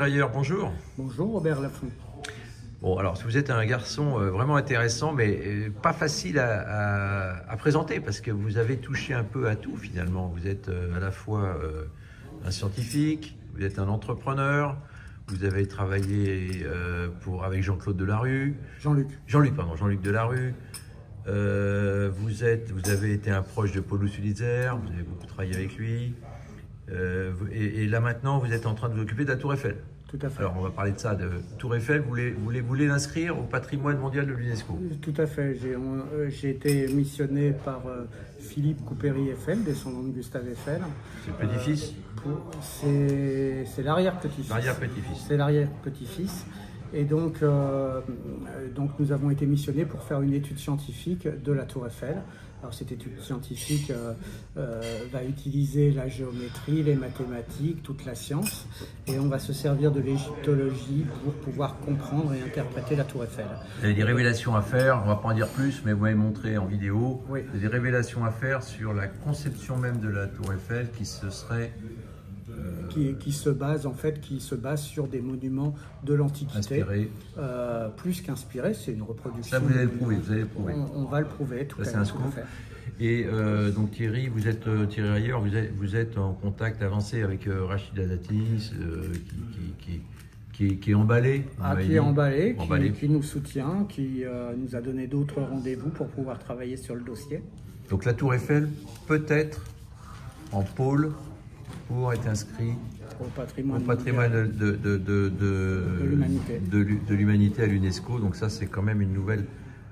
Ailleurs, bonjour. Bonjour Robert Laffont. Bon, alors vous êtes un garçon vraiment intéressant, mais pas facile à présenter parce que vous avez touché un peu à tout finalement. Vous êtes à la fois un scientifique, vous êtes un entrepreneur, vous avez travaillé avec Jean-Claude Delarue. Jean-Luc Delarue. Vous avez été un proche de Paul Sulitzer, vous avez beaucoup travaillé avec lui. Et là maintenant, vous êtes en train de vous occuper de la Tour Eiffel. Tout à fait. Alors on va parler de ça, de Tour Eiffel. Vous voulez l'inscrire au patrimoine mondial de l'UNESCO? Tout à fait. J'ai été missionné par Philippe Coupery-Eiffel, descendant de Gustave Eiffel. C'est le petit-fils? C'est l'arrière-petit-fils. L'arrière-petit-fils. C'est l'arrière-petit-fils. Et donc nous avons été missionnés pour faire une étude scientifique de la Tour Eiffel. Alors cette étude scientifique va utiliser la géométrie, les mathématiques, toute la science, et on va se servir de l'égyptologie pour pouvoir comprendre et interpréter la Tour Eiffel. Il y a des révélations à faire, on ne va pas en dire plus, mais vous m'avez montré en vidéo. Oui. Il y a des révélations à faire sur la conception même de la Tour Eiffel qui se serait... Qui se base sur des monuments de l'Antiquité. Plus qu'inspiré, c'est une reproduction. Ça, vous allez le prouver, On va le prouver, tout à fait. C'est un scoop. Et donc Thierry, Thierry Reyer, vous êtes en contact avancé avec Rachida Dati, qui est emballé. Qui est emballé, qui nous soutient, qui nous a donné d'autres rendez-vous pour pouvoir travailler sur le dossier. Donc la Tour Eiffel peut être en pôle pour être inscrit au patrimoine de l'humanité à l'UNESCO. Donc ça, c'est quand même une nouvelle.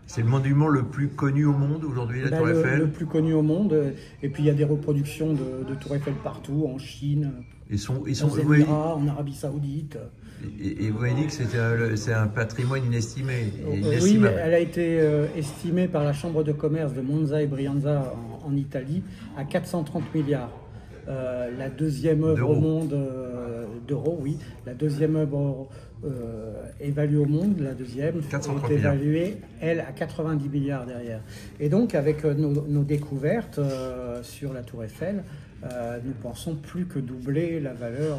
C'est le monument le plus connu au monde aujourd'hui, la Tour Eiffel. Le plus connu au monde. Et puis il y a des reproductions de Tour Eiffel partout, en Chine, aux Émirats, en Arabie Saoudite. Et vous avez dit que c'est un patrimoine inestimé. Oui, elle a été estimée par la Chambre de commerce de Monza et Brianza en Italie à 430 milliards. La deuxième œuvre au monde d'euros, oui. La deuxième œuvre évaluée au monde, la deuxième est évaluée, elle, à 90 milliards derrière. Et donc, avec nos découvertes sur la Tour Eiffel, nous pensons plus que doubler la valeur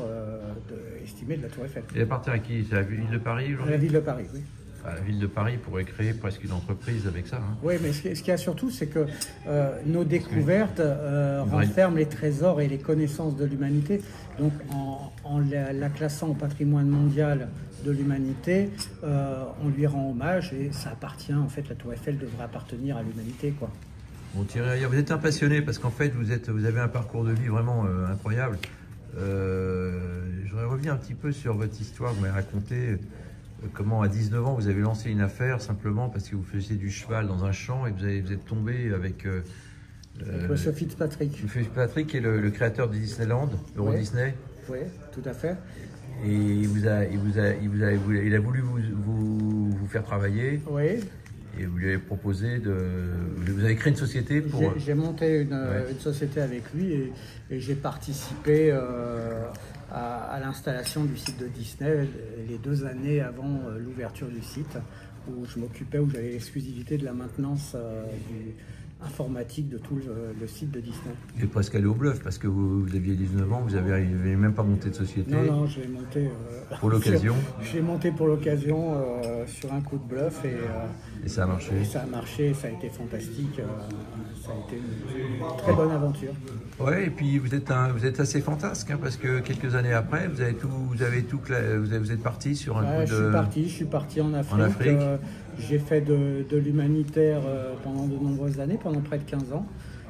estimée de la Tour Eiffel. Et à partir à qui? C'est la ville de Paris aujourd'hui? La ville de Paris, oui. La ville de Paris pourrait créer presque une entreprise avec ça. Hein. Oui, mais ce qu'il y a surtout, c'est que nos découvertes renferment les trésors et les connaissances de l'humanité. Donc, en la classant au patrimoine mondial de l'humanité, on lui rend hommage et ça appartient, en fait, la Tour Eiffel devrait appartenir à l'humanité, quoi. Bon, Thierry, vous êtes un passionné parce qu'en fait, vous avez un parcours de vie vraiment incroyable. J'aurais revenu un petit peu sur votre histoire, vous m'avez raconté... Comment à 19 ans vous avez lancé une affaire simplement parce que vous faisiez du cheval dans un champ et vous êtes tombé avec Monsieur Fitzpatrick. Fitzpatrick qui est le créateur de Disneyland, Euro Disney. Oui, tout à fait. Et il a voulu vous faire travailler. Oui. Et vous lui avez proposé vous avez créé une société pour... J'ai monté une société avec lui et j'ai participé à l'installation du site de Disney les 2 années avant l'ouverture du site, où j'avais l'exclusivité de la maintenance informatique de tout le site de Disney. Et presque allé au bluff, parce que vous aviez 19 ans, vous n'avez même pas monté de société. Non, je l'ai monté pour l'occasion. Je l'ai monté pour l'occasion sur un coup de bluff et ça a marché. Et ça a marché, ça a été fantastique. Ça a été une très bonne aventure. Ouais, et puis vous êtes assez fantasque, hein, parce que quelques années après, vous êtes parti sur un coup de... Je suis parti en Afrique. J'ai fait de l'humanitaire pendant de nombreuses années, pendant près de 15 ans.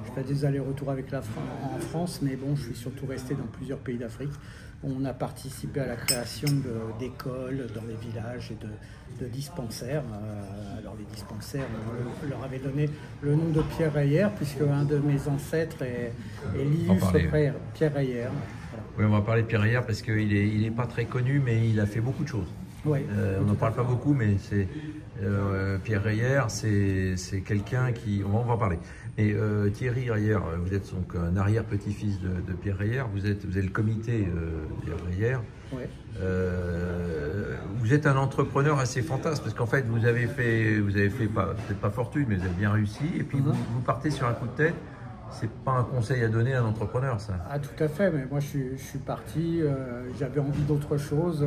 Je fais des allers-retours avec en France, mais bon, je suis surtout resté dans plusieurs pays d'Afrique. On a participé à la création d'écoles dans les villages et de dispensaires. Alors les dispensaires, on leur avait donné le nom de Pierre Reyer, puisque un de mes ancêtres est l'illustre Pierre Reyer. Voilà. Oui, on va parler de Pierre Reyer parce qu'il n'est pas très connu, mais il a fait beaucoup de choses. Ouais, on n'en parle pas beaucoup, mais c'est Pierre Reyer, c'est quelqu'un qui... On va en parler. Et Thierry Reyer, vous êtes donc un arrière-petit-fils de Pierre Reyer, vous êtes le comité Pierre Reyer. Ouais. Vous êtes un entrepreneur assez fantasque, parce qu'en fait, vous avez fait peut-être pas fortune, mais vous avez bien réussi, et puis vous partez sur un coup de tête c'est pas un conseil à donner à un entrepreneur, ça. Ah, tout à fait, mais moi je suis parti, j'avais envie d'autre chose.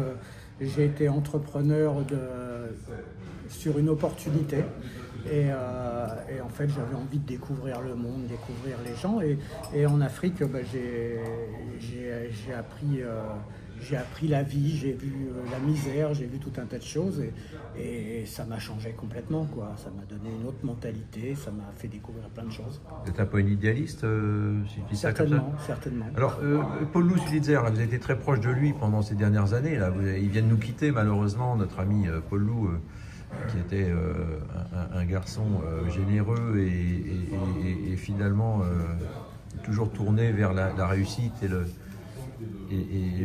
J'ai été entrepreneur sur une opportunité et en fait j'avais envie de découvrir le monde, découvrir les gens et en Afrique j'ai appris la vie, j'ai vu la misère, j'ai vu tout un tas de choses et ça m'a changé complètement, quoi. Ça m'a donné une autre mentalité, ça m'a fait découvrir plein de choses. Vous êtes un peu une idéaliste, si je dis ça comme ça? Certainement. Alors, Paul-Loup Sulitzer, vous avez été très proche de lui pendant ces dernières années. Là. Il vient de nous quitter, malheureusement, notre ami Paul-Loup, qui était un garçon généreux et finalement toujours tourné vers la réussite et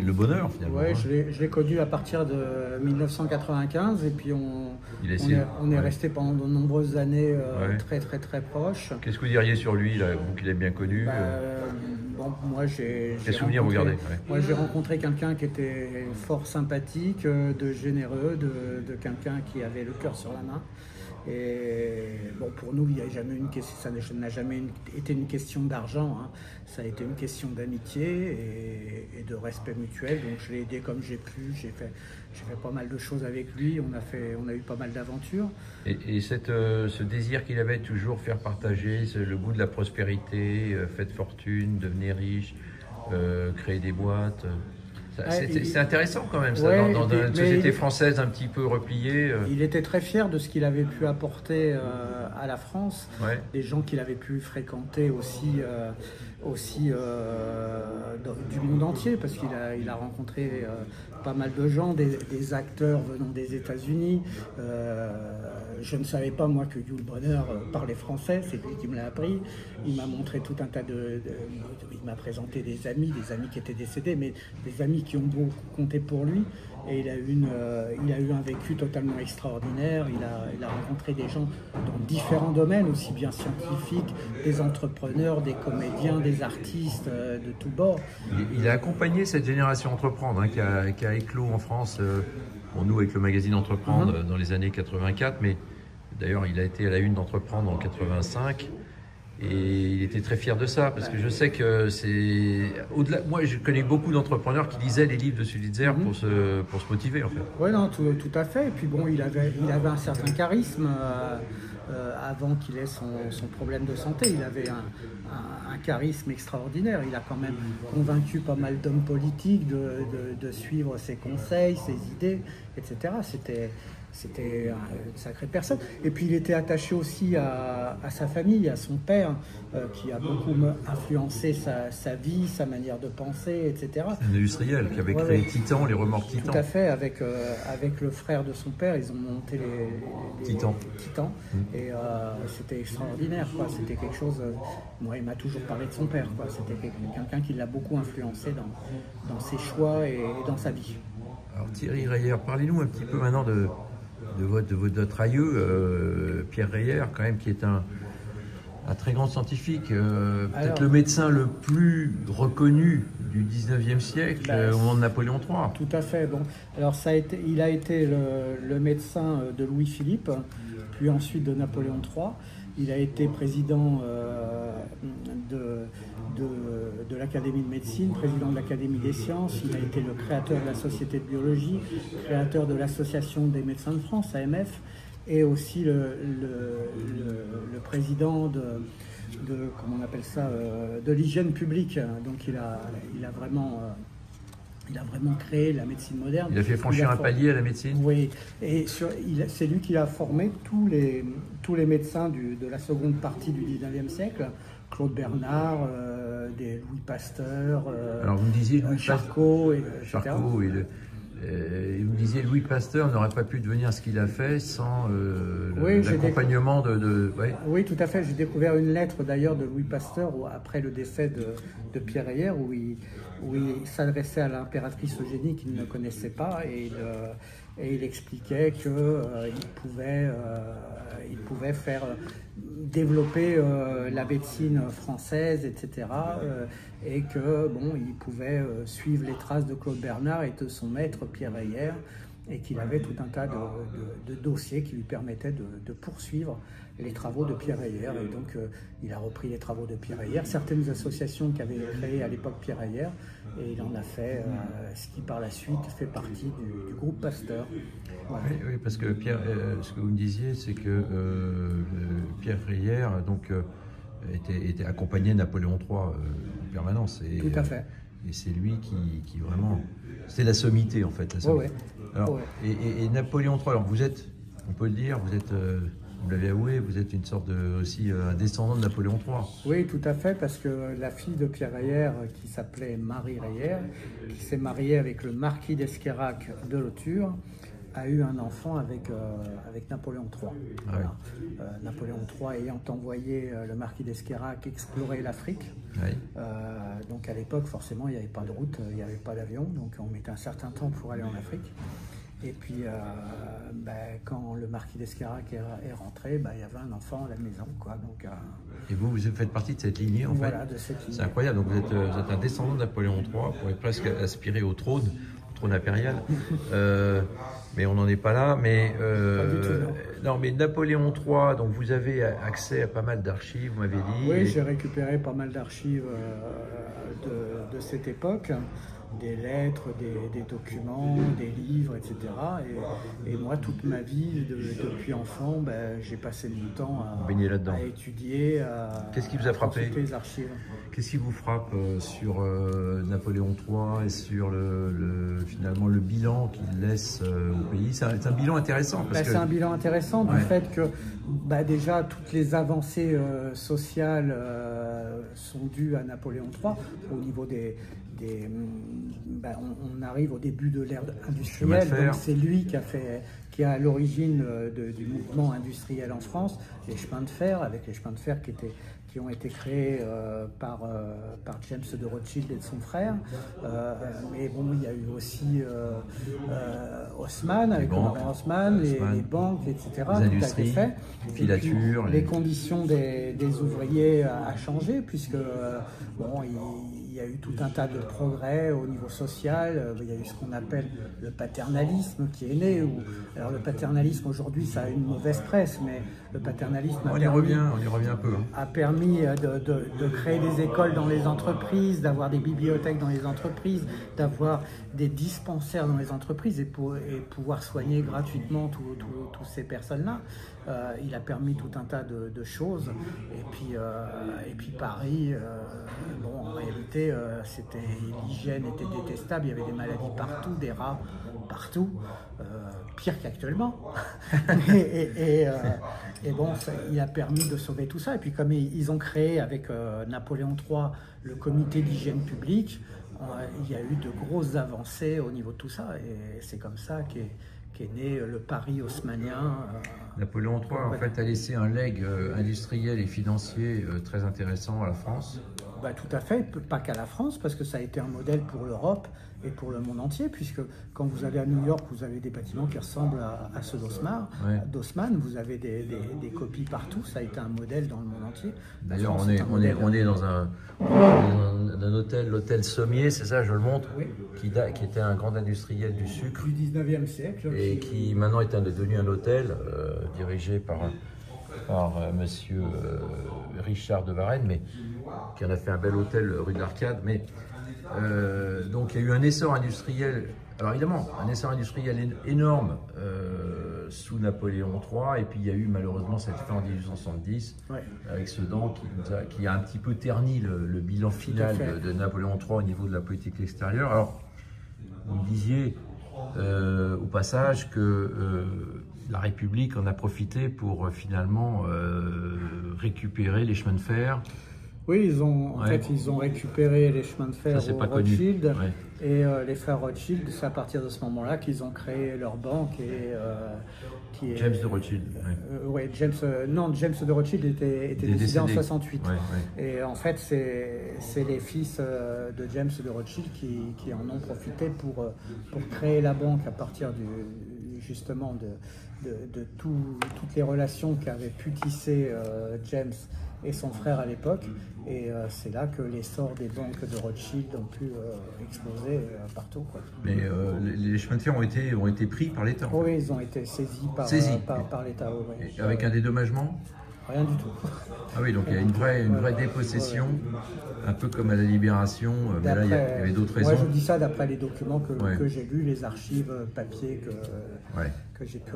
le bonheur, finalement. Oui, je l'ai connu à partir de 1995 et puis on est resté pendant de nombreuses années très très proches. Qu'est-ce que vous diriez sur lui, là, vous qui l'avez bien connu? Bon, moi quels souvenirs vous gardez? Moi j'ai rencontré quelqu'un qui était fort sympathique, de généreux, de quelqu'un qui avait le cœur sur la main. Et bon, pour nous, il n'y a jamais ça n'a jamais été une question d'argent, hein. Ça a été une question d'amitié et de respect mutuel. Donc je l'ai aidé comme j'ai pu. J'ai fait pas mal de choses avec lui. On a eu pas mal d'aventures. Et ce désir qu'il avait de toujours faire partager le goût de la prospérité, faire de fortune, devenir riche, créer des boîtes. C'est intéressant quand même, ça, ouais, dans une société française un petit peu repliée. Il était très fier de ce qu'il avait pu apporter à la France, ouais. Des gens qu'il avait pu fréquenter aussi du monde entier, parce qu'il a rencontré pas mal de gens, des acteurs venant des États-Unis. Je ne savais pas, moi, que Yul Brynner parlait français, c'est lui qui me l'a appris. Il m'a montré tout un tas il m'a présenté des amis qui étaient décédés, mais des amis qui ont beaucoup compté pour lui. Et il a eu un vécu totalement extraordinaire. Il a rencontré des gens dans différents domaines, aussi bien scientifiques, des entrepreneurs, des comédiens, des artistes de tous bords. Il a accompagné cette génération Entreprendre, hein, qui a éclos en France, pour nous avec le magazine Entreprendre dans les années 84, mais d'ailleurs il a été à la une d'Entreprendre en 85. Et il était très fier de ça, parce que je sais que c'est au-delà. Moi, je connais beaucoup d'entrepreneurs qui lisaient les livres de Sulitzer pour se motiver, en fait. Oui, non, tout à fait. Et puis bon, il avait un certain charisme avant qu'il ait son problème de santé. Il avait un charisme extraordinaire. Il a quand même convaincu pas mal d'hommes politiques de suivre ses conseils, ses idées, etc. C'était une sacrée personne. Et puis il était attaché aussi à sa famille, à son père, qui a beaucoup influencé sa vie, sa manière de penser, etc. C'est un industriel qui avait créé Titan, les remorques Titan. Tout à fait, avec le frère de son père, ils ont monté les Titan. Et c'était extraordinaire, quoi. C'était quelque chose. Moi, il m'a toujours parlé de son père, quoi. C'était quelqu'un qui l'a beaucoup influencé dans ses choix et dans sa vie. Alors Thierry Reyer, parlez-nous un petit peu maintenant de votre aïeux, Pierre Reyer, quand même, qui est un très grand scientifique, peut-être le médecin le plus reconnu du 19e siècle, au moment de Napoléon III. Tout à fait. Bon, alors il a été le médecin de Louis-Philippe, puis ensuite de Napoléon III. Il a été président de l'Académie de médecine, président de l'Académie des sciences. Il a été le créateur de la Société de biologie, créateur de l'Association des médecins de France, AMF, et aussi le président comment on appelle ça, de l'hygiène publique. Donc il a vraiment créé la médecine moderne. Il a fait franchir un palier à la médecine. Oui, et c'est lui qui a formé tous les médecins de la seconde partie du 19e siècle. Claude Bernard, Louis Pasteur, alors vous me disiez Charcot, Charcot, et vous me disiez Louis Pasteur n'aurait pas pu devenir ce qu'il a fait sans l'accompagnement ouais. Oui, tout à fait. J'ai découvert une lettre d'ailleurs de Louis Pasteur après le décès de Pierre Reyer, où il s'adressait à l'impératrice Eugénie qu'il ne connaissait pas, et il expliquait qu'il pouvait faire développer la médecine française, etc. Et que il pouvait suivre les traces de Claude Bernard et de son maître Pierre Reyer, et qu'il avait tout un tas de dossiers qui lui permettaient de poursuivre les travaux de Pierre Heyer. Et donc, il a repris les travaux de Pierre Heyer, certaines associations qu'avait créées à l'époque Pierre Heyer, et il en a fait ce qui, par la suite, fait partie du groupe Pasteur. Voilà. Oui, parce que Pierre, ce que vous me disiez, c'est que Pierre Heyer donc, était accompagné de Napoléon III en permanence. Et, tout à fait. Et c'est lui qui vraiment... C'est la sommité, en fait. La sommité. Alors, et Napoléon III, alors vous êtes, on peut le dire, vous êtes... vous l'avez avoué, vous êtes une sorte aussi un descendant de Napoléon III. Oui, tout à fait, parce que la fille de Pierre Heyer, qui s'appelait Marie Heyer, qui s'est mariée avec le marquis d'Esquerrac de Lauture, a eu un enfant avec Napoléon III. Ah voilà. Napoléon III ayant envoyé le marquis d'Esquerrac explorer l'Afrique. Oui. Donc à l'époque, forcément, il n'y avait pas de route, il n'y avait pas d'avion, donc on mettait un certain temps pour aller en Afrique. Et puis, quand le marquis d'Esquerrac est rentré, il y avait un enfant à la maison, quoi. Donc, et vous faites partie de cette lignée, en voilà, fait. de cette lignée. C'est incroyable. Donc vous êtes un descendant de Napoléon III, vous pourriez presque aspirer au trône impérial. Mais on n'en est pas là. Mais pas du tout, non, mais Napoléon III, donc vous avez accès à pas mal d'archives, vous m'avez dit. Oui, j'ai récupéré pas mal d'archives de cette époque. Des lettres, des documents, des livres, etc. Et moi, toute ma vie, depuis enfant, j'ai passé mon temps à étudier, Qu'est-ce qui vous a frappé? Les archives. Qu'est-ce qui vous frappe sur Napoléon III et sur finalement le bilan qu'il laisse au pays? C'est un bilan intéressant. C'est un bilan intéressant du fait que déjà toutes les avancées sociales sont dues à Napoléon III au niveau on arrive au début de l'ère industrielle, donc c'est lui qui a à l'origine du mouvement industriel en France, les chemins de fer, avec les chemins de fer qui ont été créés par James de Rothschild et de son frère. Mais bon, il y a eu aussi Haussmann, avec le baron Haussmann, les banques, etc. Les industries, filature. Les conditions des ouvriers a changé, puisque il y a eu tout un tas de progrès au niveau social. Il y a eu ce qu'on appelle le paternalisme qui est né. Alors le paternalisme aujourd'hui, ça a une mauvaise presse, mais le paternalisme on y revient un peu. A permis de créer des écoles dans les entreprises, d'avoir des bibliothèques dans les entreprises, d'avoir des dispensaires dans les entreprises et pouvoir soigner gratuitement toutes ces personnes-là. Il a permis tout un tas de choses. Et puis Paris, en réalité, l'hygiène était détestable. Il y avait des maladies partout, des rats partout, pire qu'actuellement. Il a permis de sauver tout ça. Et puis comme ils ont créé avec Napoléon III le comité d'hygiène publique, il y a eu de grosses avancées au niveau de tout ça. Et c'est comme ça qu'est né le Paris haussmannien. Napoléon III, en fait, a laissé un legs industriel et financier très intéressant à la France. Tout à fait, pas qu'à la France, parce que ça a été un modèle pour l'Europe et pour le monde entier, puisque quand vous allez à New York, vous avez des bâtiments qui ressemblent à ceux d'Haussmann, vous avez des copies partout, ça a été un modèle dans le monde entier. D'ailleurs, on est dans un hôtel, l'hôtel Sommier, c'est ça, je le montre, oui. qui était un grand industriel du sucre. Du 19e siècle. Et qui maintenant est devenu un hôtel dirigé par monsieur Richard de Varenne, mais qui en a fait un bel hôtel rue de l'Arcade. Mais donc il y a eu un essor industriel, alors évidemment un essor industriel énorme sous Napoléon III, et puis il y a eu malheureusement cette fin en 1870 avec Sedan qui a un petit peu terni le bilan final de Napoléon III au niveau de la politique extérieure. Alors vous me disiez au passage que la République en a profité pour finalement récupérer les chemins de fer. Oui, ils ont récupéré les chemins de fer au Rothschild. Et les frères Rothschild, c'est à partir de ce moment-là qu'ils ont créé leur banque. James de Rothschild. James de Rothschild était décédé en 68. Et en fait, c'est les fils de James de Rothschild qui en ont profité pour créer la banque à partir justement de toutes les relations qu'avait pu tisser James et son frère à l'époque. Et c'est là que l'essor des banques de Rothschild ont pu exploser partout, quoi. Mais les chemins de fer ont été pris par l'État. Oui, ils ont été saisis par l'État. Oui. Avec un dédommagement? Rien du tout. Ah oui, donc il y a une vraie dépossession, un peu comme à la Libération, mais là il y avait d'autres raisons. Moi je dis ça d'après les documents que j'ai lus, les archives papier que j'ai pu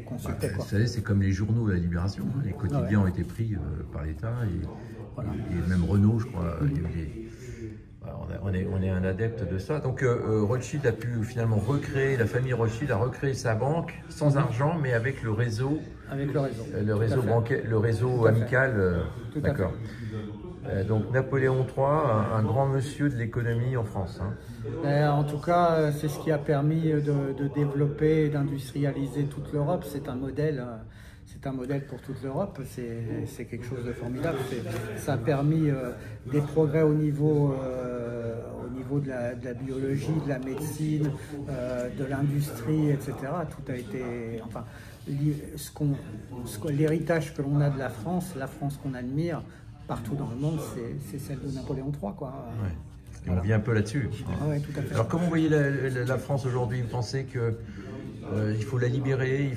consulter. Vous savez, c'est comme les journaux à la Libération, hein. Les quotidiens ont été pris par l'État et même Renault, je crois. On est un adepte de ça. Donc Rothschild a pu finalement recréer, la famille Rothschild a recréé sa banque sans argent, mais avec le réseau. Avec le réseau. Le réseau bancaire, le réseau amical. D'accord. Donc Napoléon III, un grand monsieur de l'économie en France. Hein. En tout cas, c'est ce qui a permis de développer et d'industrialiser toute l'Europe. C'est un modèle. C'est un modèle pour toute l'Europe, c'est quelque chose de formidable. Ça a permis des progrès au niveau de la biologie, de la médecine, de l'industrie, etc. Tout a été... Enfin, l'héritage que l'on a de la France qu'on admire partout dans le monde, c'est celle de Napoléon III, quoi. Ouais. Et on vient un peu là-dessus. Ouais, tout à fait. Alors comment vous voyez la France aujourd'hui? Vous pensez que il faut la libérer,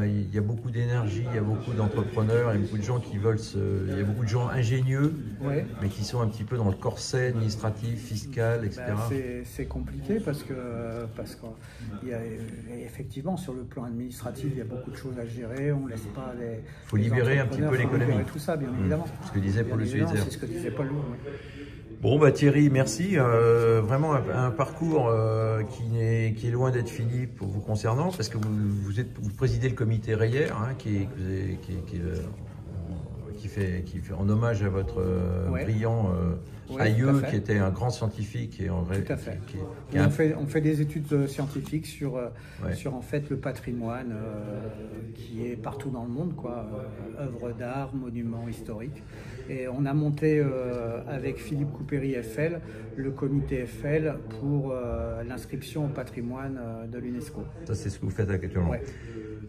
il y a beaucoup d'énergie, il y a beaucoup d'entrepreneurs, il y a beaucoup de gens qui veulent il y a beaucoup de gens ingénieux, mais qui sont un petit peu dans le corset administratif, fiscal, etc. C'est compliqué parce que effectivement sur le plan administratif, il y a beaucoup de choses à gérer, on ne laisse pas les... Il faut libérer un petit peu l'économie. Tout ça, bien évidemment. Ce que disait Paul Schweitzer. C'est ce que disait Paul. Bon Thierry, merci. Vraiment un parcours qui est loin d'être fini pour vous concernant, parce que vous présidez le comité Reyer, hein, qui fait en hommage à votre brillant aïeux, qui était un grand scientifique. Tout à fait. On fait des études scientifiques sur en fait le patrimoine qui est partout dans le monde, quoi, œuvres d'art, monuments historiques. Et on a monté avec Philippe Coupéry Eiffel le comité Eiffel pour l'inscription au patrimoine de l'UNESCO. Ça, c'est ce que vous faites actuellement. Ouais.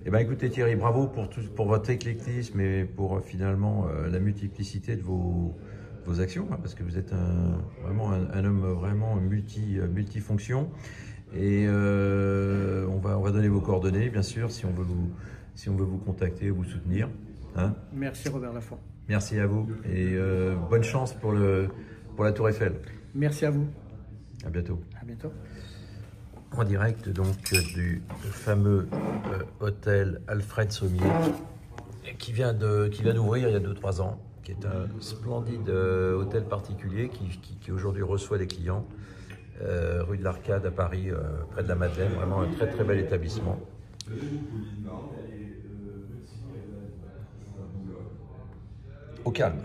Eh bien, écoutez Thierry, bravo pour votre éclectisme et pour finalement la multiplicité de vos actions, hein, parce que vous êtes vraiment un homme vraiment multifonction. Et on va donner vos coordonnées, bien sûr, si on veut vous contacter, vous soutenir. Hein. Merci Robert Laffont. Merci à vous et bonne chance pour la Tour Eiffel. Merci à vous. À bientôt. À bientôt. En direct donc du fameux hôtel Alfred Sommier qui vient d'ouvrir il y a 2-3 ans, qui est un splendide hôtel particulier qui aujourd'hui reçoit des clients rue de l'Arcade à Paris, près de la Madeleine. Vraiment un très très bel établissement. Au calme.